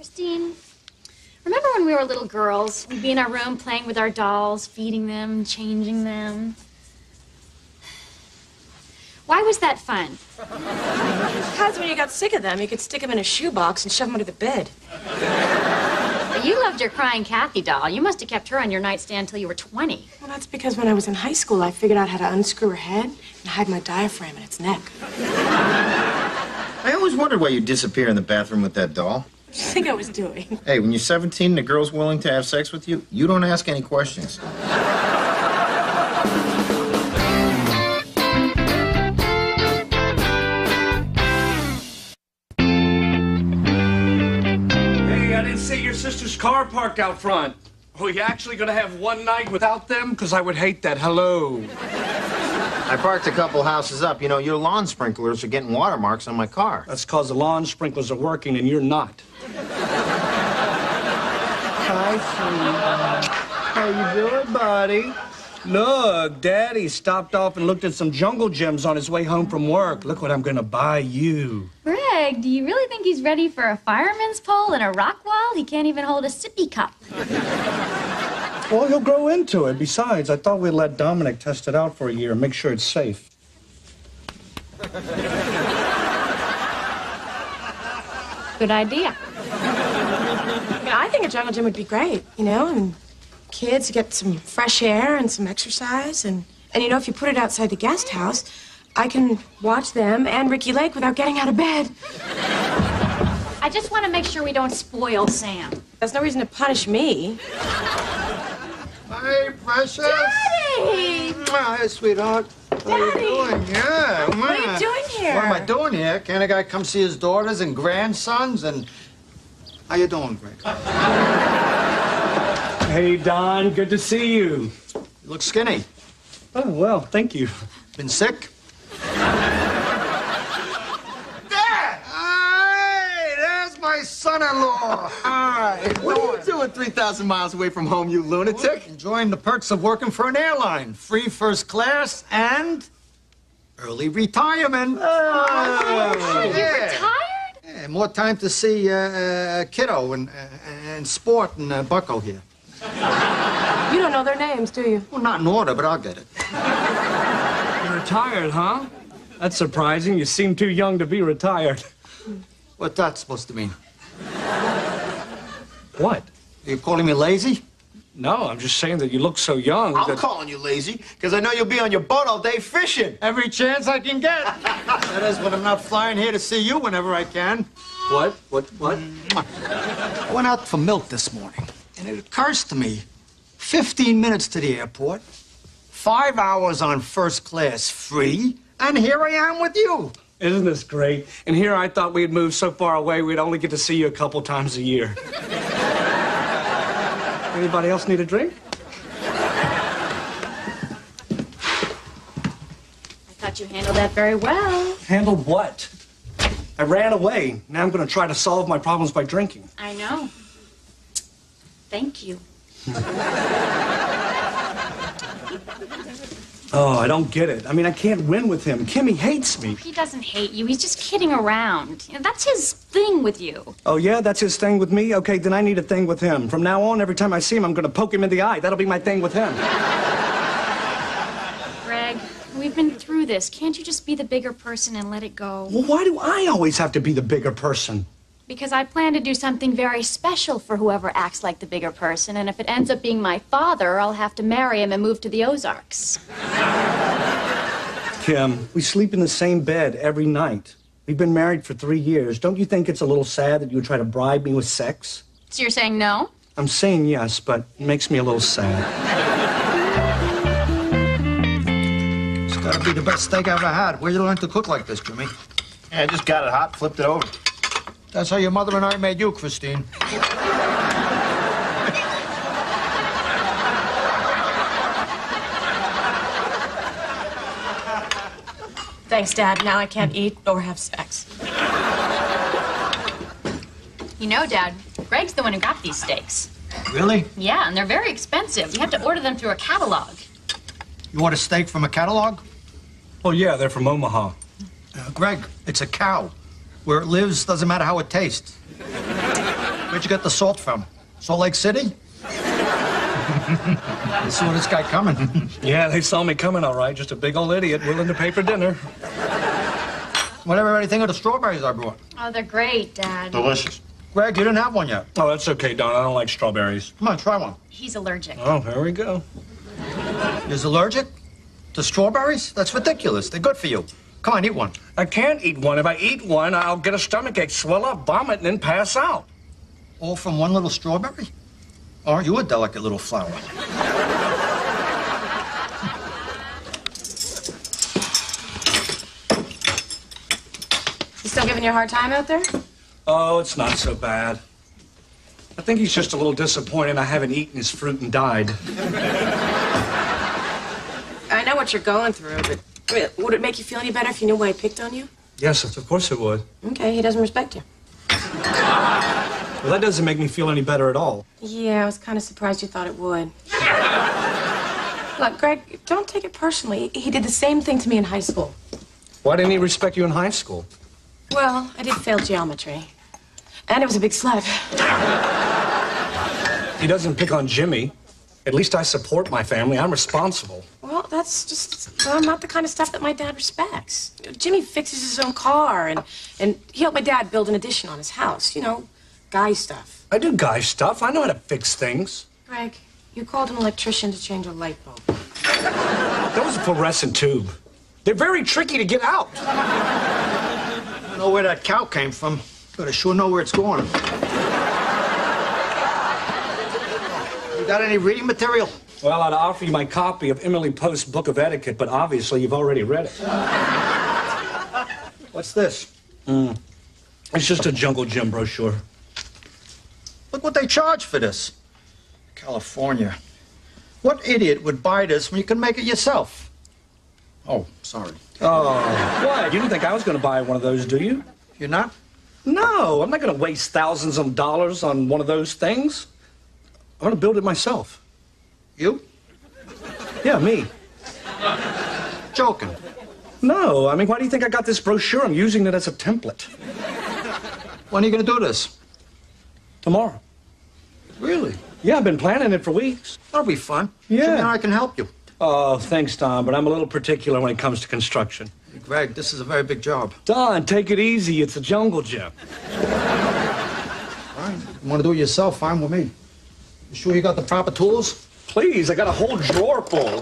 Christine, remember when we were little girls? We'd be in our room playing with our dolls, feeding them, changing them. Why was that fun? Because when you got sick of them, you could stick them in a shoebox and shove them under the bed. But you loved your crying Kathy doll. You must have kept her on your nightstand till you were 20. Well, that's because when I was in high school, I figured out how to unscrew her head and hide my diaphragm in its neck. I always wondered why you disappear in the bathroom with that doll. What do you think I was doing? Hey, when you're 17 and a girl's willing to have sex with you, you don't ask any questions. I didn't see your sister's car parked out front. Are you actually going to have one night without them? Because I would hate that. Hello. I parked a couple houses up. You know, your lawn sprinklers are getting watermarks on my car. That's because the lawn sprinklers are working and you're not. Hi, sweetheart. How you doing, buddy? Look, Daddy stopped off and looked at some jungle gyms on his way home from work. Look what I'm going to buy you. Greg, do you really think he's ready for a fireman's pole and a rock wall? He can't even hold a sippy cup. Well, he'll grow into it. Besides, I thought we'd let Dominic test it out for a year and make sure it's safe. Good idea. Yeah, I think a jungle gym would be great, you know, and kids get some fresh air and some exercise. And you know, if you put it outside the guest house, I can watch them and Ricky Lake without getting out of bed. I just want to make sure we don't spoil Sam. There's no reason to punish me. Hey, precious. Daddy! Hi, sweetheart. How you doing? Yeah. What are you doing here? What am I doing here? Can't a guy come see his daughters and grandsons? And how you doing, Greg? Hey, Don, good to see you. You look skinny. Oh, well, thank you. Been sick? Dad! Hey, there's my son-in-law. Hi. What are you doing 3,000 miles away from home, you lunatic? Enjoying the perks of working for an airline. Free first class and early retirement. Oh, you retired? Yeah, more time to see Kiddo and Sport and Bucko here. You don't know their names, do you? Well, not in order, but I'll get it. You're retired, huh? That's surprising. You seem too young to be retired. What's that supposed to mean? What? Are you calling me lazy? No, I'm just saying that you look so young. I'm calling you lazy because I know you'll be on your boat all day fishing. Every chance I can get. That is when I'm not flying here to see you whenever I can. What? I went out for milk this morning, and it occurs to me, 15 minutes to the airport, 5 hours on first class free, and here I am with you. Isn't this great? And here I thought we'd moved so far away we'd only get to see you a couple times a year. Anybody else need a drink? I thought you handled that very well. Handled what? I ran away. Now I'm going to try to solve my problems by drinking. I know. Thank you. Oh, I don't get it. I mean, I can't win with him. Kimmy hates me. He doesn't hate you. He's just kidding around. You know, that's his thing with you. Oh, yeah? That's his thing with me? Okay, then I need a thing with him. From now on, every time I see him, I'm going to poke him in the eye. That'll be my thing with him. Greg, we've been through this. Can't you just be the bigger person and let it go? Well, why do I always have to be the bigger person? Because I plan to do something very special for whoever acts like the bigger person, and if it ends up being my father, I'll have to marry him and move to the Ozarks. Kim, we sleep in the same bed every night. We've been married for 3 years. Don't you think it's a little sad that you would try to bribe me with sex? So you're saying no? I'm saying yes, but it makes me a little sad. It's got to be the best steak I ever had. Where you learn to cook like this, Jimmy? Yeah, I just got it hot, flipped it over. That's how your mother and I made you, Christine. Thanks, Dad. Now I can't eat or have sex. You know, Dad, Greg's the one who got these steaks. Really? Yeah, and they're very expensive. You have to order them through a catalog. You want a steak from a catalog? Oh, yeah, they're from Omaha. Greg, it's a cow. Where it lives doesn't matter how it tastes. Where'd you get the salt from? Salt Lake City? You saw this guy coming. Yeah, they saw me coming, all right. Just a big old idiot willing to pay for dinner. What everybody think of the strawberries I brought? Oh, they're great, Dad. Delicious. Greg, you didn't have one yet. Oh, that's okay, Don. I don't like strawberries. Come on, try one. He's allergic. Oh, here we go. You're allergic to strawberries? That's ridiculous. They're good for you. Come on, eat one. I can't eat one. If I eat one, I'll get a stomachache, swell up, vomit, and then pass out. All from one little strawberry? Aren't you a delicate little flower? You still giving you a hard time out there? Oh, it's not so bad. I think he's just a little disappointed I haven't eaten his fruit and died. I know what you're going through, but I mean, would it make you feel any better if you knew why he picked on you? Yes, of course it would. Okay, he doesn't respect you. Well, that doesn't make me feel any better at all. Yeah, I was kind of surprised you thought it would. Look, Greg, don't take it personally. He did the same thing to me in high school. Why didn't he respect you in high school? Well, I did fail geometry. And it was a big sled. He doesn't pick on Jimmy. At least I support my family. I'm responsible. Well, that's just not the kind of stuff that my dad respects. Jimmy fixes his own car, and he helped my dad build an addition on his house. You know, guy stuff. I do guy stuff. I know how to fix things. Greg, you called an electrician to change a light bulb. That was a fluorescent tube. They're very tricky to get out. I don't know where that cow came from, but I sure know where it's going. You got any reading material? Well, I'd offer you my copy of Emily Post's Book of Etiquette, but obviously you've already read it. What's this? It's just a Jungle Gym brochure. Look what they charge for this. California. What idiot would buy this when you can make it yourself? Oh, sorry. Oh, what? You didn't think I was going to buy one of those, do you? You're not? No, I'm not going to waste thousands of dollars on one of those things. I'm going to build it myself. You? Yeah, me. Joking. No, I mean, why do you think I got this brochure? I'm using it as a template. When are you going to do this? Tomorrow. Really? Yeah, I've been planning it for weeks. That'll be fun. Yeah. Jimmy and I can help you. Oh, thanks, Don, but I'm a little particular when it comes to construction. Hey, Greg, this is a very big job. Don, take it easy. It's a jungle gym. Fine. You want to do it yourself, fine with me. You sure you got the proper tools? Please, I got a whole drawer full.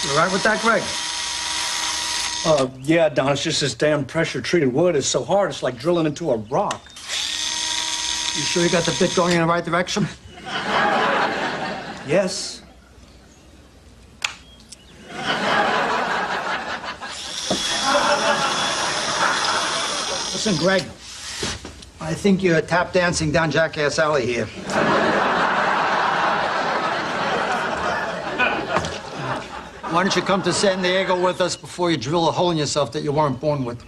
You all right with that, Greg? Yeah, Don, it's just this damn pressure-treated wood is so hard, it's like drilling into a rock. You sure you got the bit going in the right direction? Yes. Listen, Greg, I think you're tap dancing down Jackass Alley here. Why don't you come to San Diego with us before you drill a hole in yourself that you weren't born with?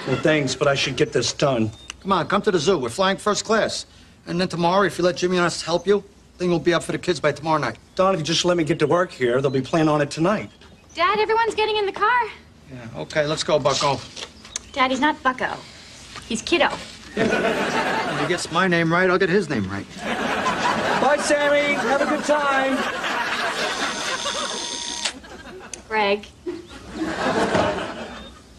Well, thanks, but I should get this done. Come on, come to the zoo. We're flying first class. And then tomorrow, if you let Jimmy and us help you, thing will be up for the kids by tomorrow night. Don, if you just let me get to work here, they'll be playing on it tonight. Dad, everyone's getting in the car. Yeah, okay, let's go, Bucko. Dad, he's not Bucko. He's Kiddo. If he gets my name right, I'll get his name right. Bye, Sammy. Have a good time. Greg.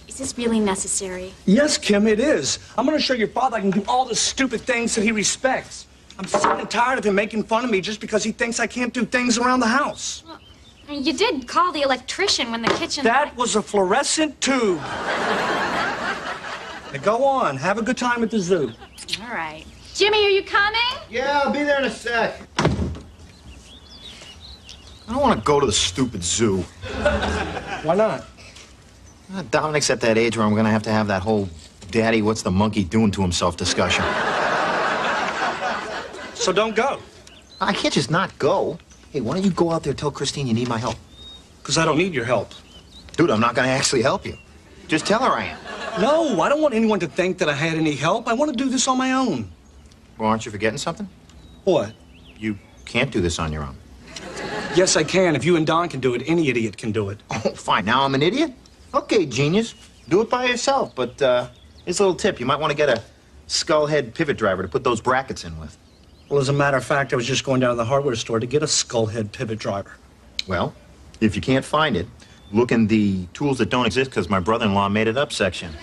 Is this really necessary? Yes, Kim, it is. I'm going to show your father I can do all the stupid things that he respects. I'm sick and tired of him making fun of me just because he thinks I can't do things around the house. Well, you did call the electrician when the kitchen... That was a fluorescent tube. Now go on. Have a good time at the zoo. All right. Jimmy, are you coming? Yeah, I'll be there in a sec. I don't want to go to the stupid zoo. Why not? Dominic's at that age where I'm going to have that whole daddy, what's the monkey doing to himself discussion. So don't go. I can't just not go. Hey, why don't you go out there and tell Christine you need my help? Because I don't need your help. Dude, I'm not going to actually help you. Just tell her I am. No, I don't want anyone to think that I had any help. I want to do this on my own. Well, aren't you forgetting something? What? You can't do this on your own. Yes, I can. If you and Don can do it, any idiot can do it. Oh, fine. Now I'm an idiot? Okay, genius. Do it by yourself. But here's a little tip. You might want to get a skull head pivot driver to put those brackets in with. Well, as a matter of fact, I was just going down to the hardware store to get a skull head pivot driver. Well, if you can't find it, look in the tools that don't exist because my brother-in-law made it up section.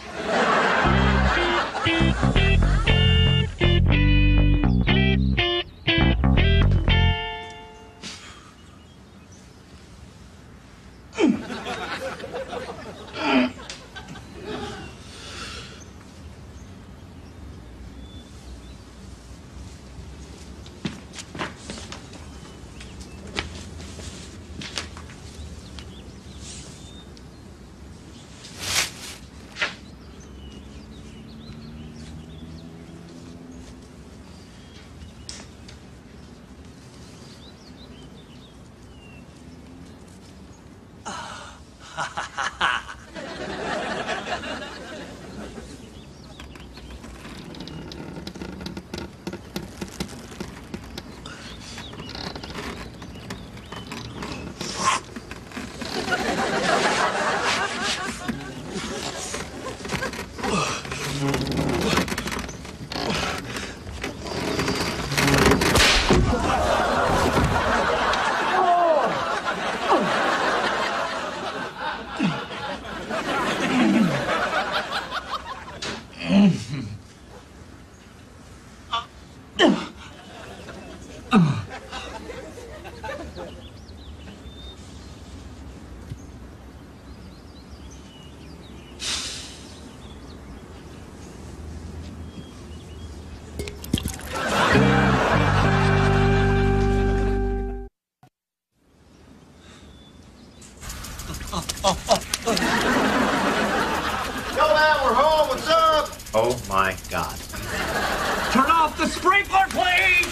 Oh, my God. Turn off the sprinkler, please!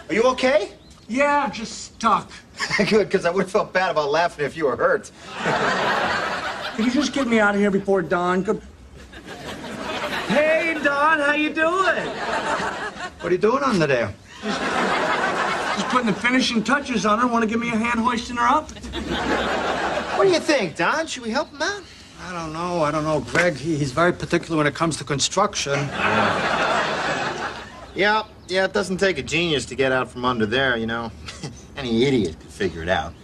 Are you okay? Yeah, I'm just stuck. Good, because I would have felt bad about laughing if you were hurt. Could you just get me out of here before Don could... Hey, Don, how you doing? What are you doing under there? Just putting the finishing touches on her. Want to give me a hand hoisting her up? What do you think, Don? Should we help him out? I don't know. Greg, he's very particular when it comes to construction. Yeah, it doesn't take a genius to get out from under there, you know. Any idiot could figure it out.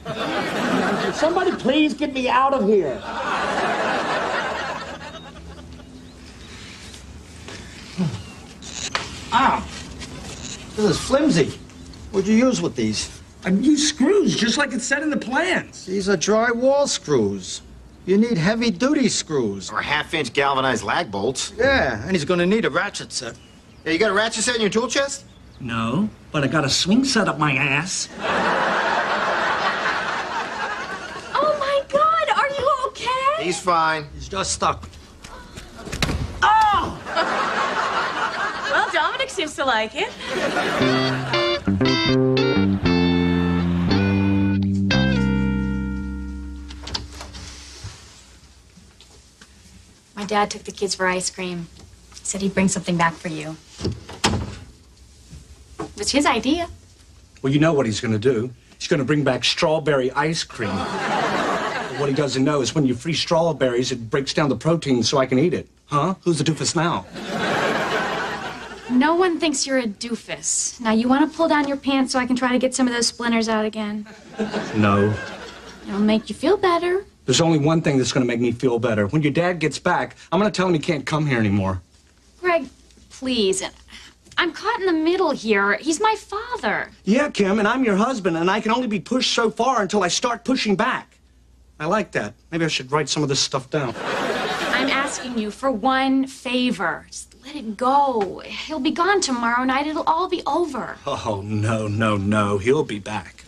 Somebody please get me out of here. Ah, this is flimsy. What'd you use with these? I use screws, just like it said in the plans. These are drywall screws. You need heavy-duty screws. Or half-inch galvanized lag bolts. Yeah, and he's gonna need a ratchet set. Yeah, you got a ratchet set in your tool chest? No, but I got a swing set up my ass. Oh, my God, are you okay? He's fine. He's just stuck. Oh! Well, Dominic seems to like it. My dad took the kids for ice cream. Said he'd bring something back for you. It was his idea. Well, you know what he's going to do. He's going to bring back strawberry ice cream. But what he doesn't know is when you freeze strawberries, it breaks down the protein so I can eat it. Huh? Who's the doofus now? No one thinks you're a doofus. Now, you want to pull down your pants so I can try to get some of those splinters out again? No. It'll make you feel better. There's only one thing that's going to make me feel better. When your dad gets back, I'm going to tell him he can't come here anymore. Greg, please. I'm caught in the middle here. He's my father. Yeah, Kim, and I'm your husband, and I can only be pushed so far until I start pushing back. I like that. Maybe I should write some of this stuff down. I'm asking you for one favor. Just let it go. He'll be gone tomorrow night. It'll all be over. Oh, no. He'll be back.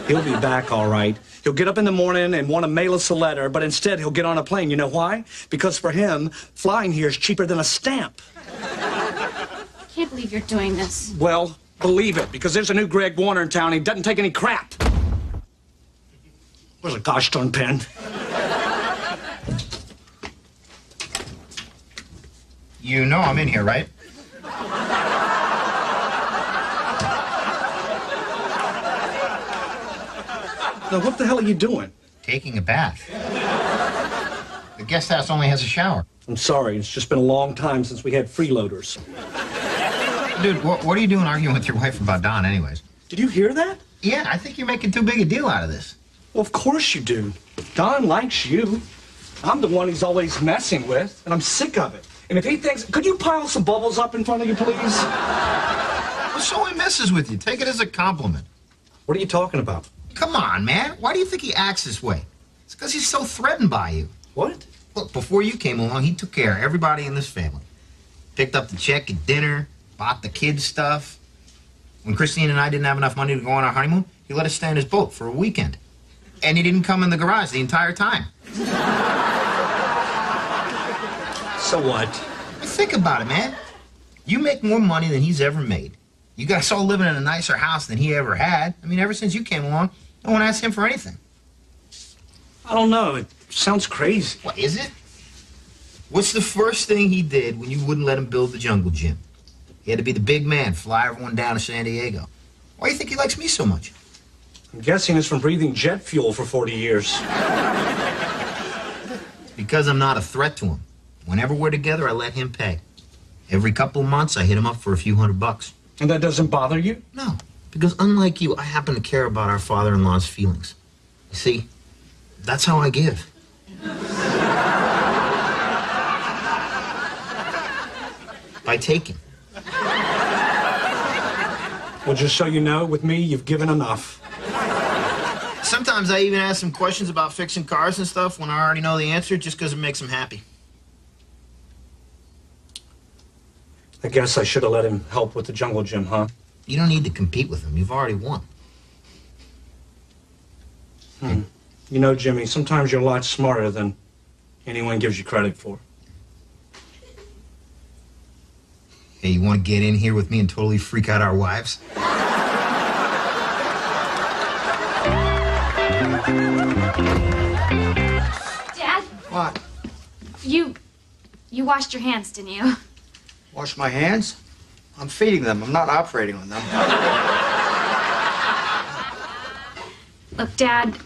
He'll be back, all right. He'll get up in the morning and want to mail us a letter, but instead he'll get on a plane. You know why? Because for him, flying here is cheaper than a stamp. I can't believe you're doing this. Well, believe it, because there's a new Greg Warner in town. He doesn't take any crap. Where's a gosh darn pen? You know I'm in here, right? Now, what the hell are you doing? Taking a bath. The guest house only has a shower. I'm sorry, it's just been a long time since we had freeloaders. Dude, what are you doing arguing with your wife about Don anyways? Did you hear that? Yeah, I think you're making too big a deal out of this. Well, of course you do. Don likes you. I'm the one he's always messing with, and I'm sick of it. And if he thinks... Could you pile some bubbles up in front of you, please? Well, so he messes with you. Take it as a compliment. What are you talking about? Come on, man. Why do you think he acts this way? It's because he's so threatened by you. What? Look, before you came along, he took care of everybody in this family. Picked up the check at dinner, bought the kids stuff. When Christine and I didn't have enough money to go on our honeymoon, he let us stay in his boat for a weekend. And he didn't come in the garage the entire time. So what? But think about it, man. You make more money than he's ever made. You guys all living in a nicer house than he ever had. I mean, ever since you came along, no one asked him for anything. I don't know. It sounds crazy. What is it? What's the first thing he did when you wouldn't let him build the jungle gym? He had to be the big man, fly everyone down to San Diego. Why do you think he likes me so much? I'm guessing it's from breathing jet fuel for 40 years. Because I'm not a threat to him. Whenever we're together, I let him pay. Every couple of months, I hit him up for a few $100. And that doesn't bother you? No, because unlike you, I happen to care about our father-in-law's feelings. You see, that's how I give. By taking. Well, just so you know, with me, you've given enough. Sometimes I even ask him questions about fixing cars and stuff when I already know the answer just because it makes him happy. I guess I should have let him help with the jungle gym, huh? You don't need to compete with him. You've already won. You know, Jimmy, sometimes you're a lot smarter than anyone gives you credit for. Hey, you want to get in here with me and totally freak out our wives? Dad, What? you washed your hands, didn't you? Wash my hands? I'm feeding them. I'm not operating on them. Look, Dad,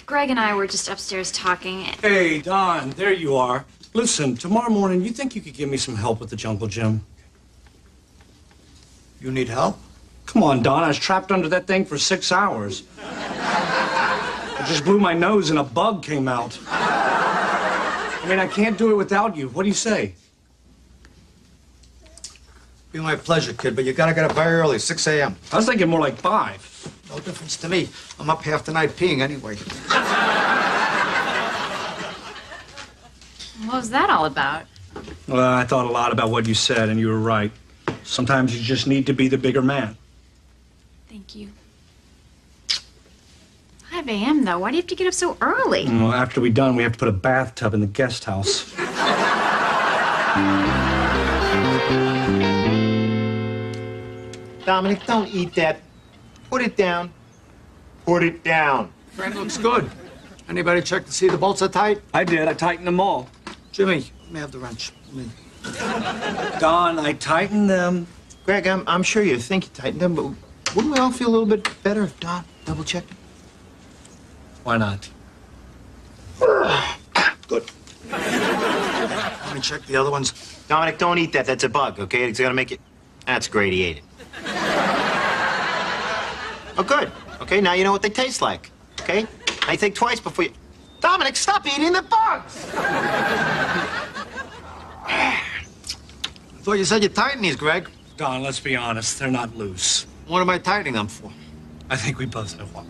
Greg and I were just upstairs talking. Hey, Don, there you are. Listen, tomorrow morning, you think you could give me some help with the jungle gym? You need help? Come on, Don, I was trapped under that thing for 6 hours. I just blew my nose and a bug came out. I mean, I can't do it without you. What do you say? Be my pleasure, kid, but you gotta get up very early, 6 a.m. I was thinking more like 5. No difference to me. I'm up half the night peeing anyway. What was that all about? Well, I thought a lot about what you said, and you were right. Sometimes you just need to be the bigger man. Thank you. 5 a.m., though. Why do you have to get up so early? Well, after we're done, we have to put a bathtub in the guest house. Dominic, don't eat that. Put it down. Put it down. Friend looks good. Anybody check to see the bolts are tight? I did. I tightened them all. Jimmy, let me have the wrench. Don, I tightened them. Greg, I'm sure you think you tightened them, but wouldn't we all feel a little bit better if Don double-checked? Why not? Good. Let me check the other ones. Dominic, don't eat that. That's a bug, okay? It's gonna make it... That's great, he ate it. Oh, good. Okay, now you know what they taste like, okay? Now you think twice before you... Dominic, stop eating the bugs! I thought you said you tightened these, Greg. Don, let's be honest. They're not loose. What am I tightening them for? I think we both know why.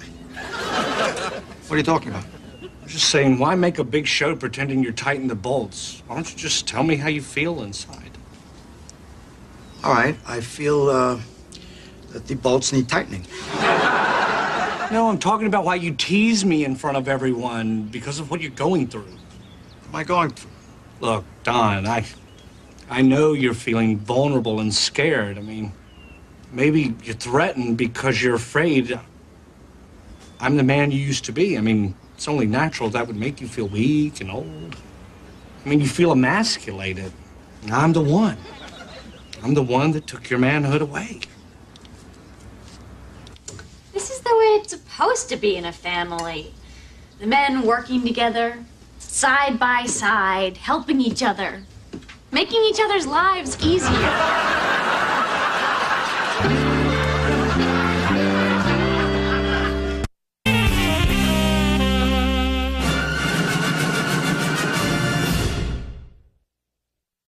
What are you talking about? I'm just saying, why make a big show pretending you're tightening the bolts? Why don't you just tell me how you feel inside? All right, I feel that the bolts need tightening. No, I'm talking about why you tease me in front of everyone because of what you're going through. What am I going through? Look, Don, I know you're feeling vulnerable and scared. I mean, maybe you're threatened because you're afraid I'm the man you used to be. I mean, it's only natural that would make you feel weak and old. I mean, you feel emasculated. And I'm the one. I'm the one that took your manhood away. This is the way way it's supposed to be in a family. The men working together, side by side, helping each other, making each other's lives easier.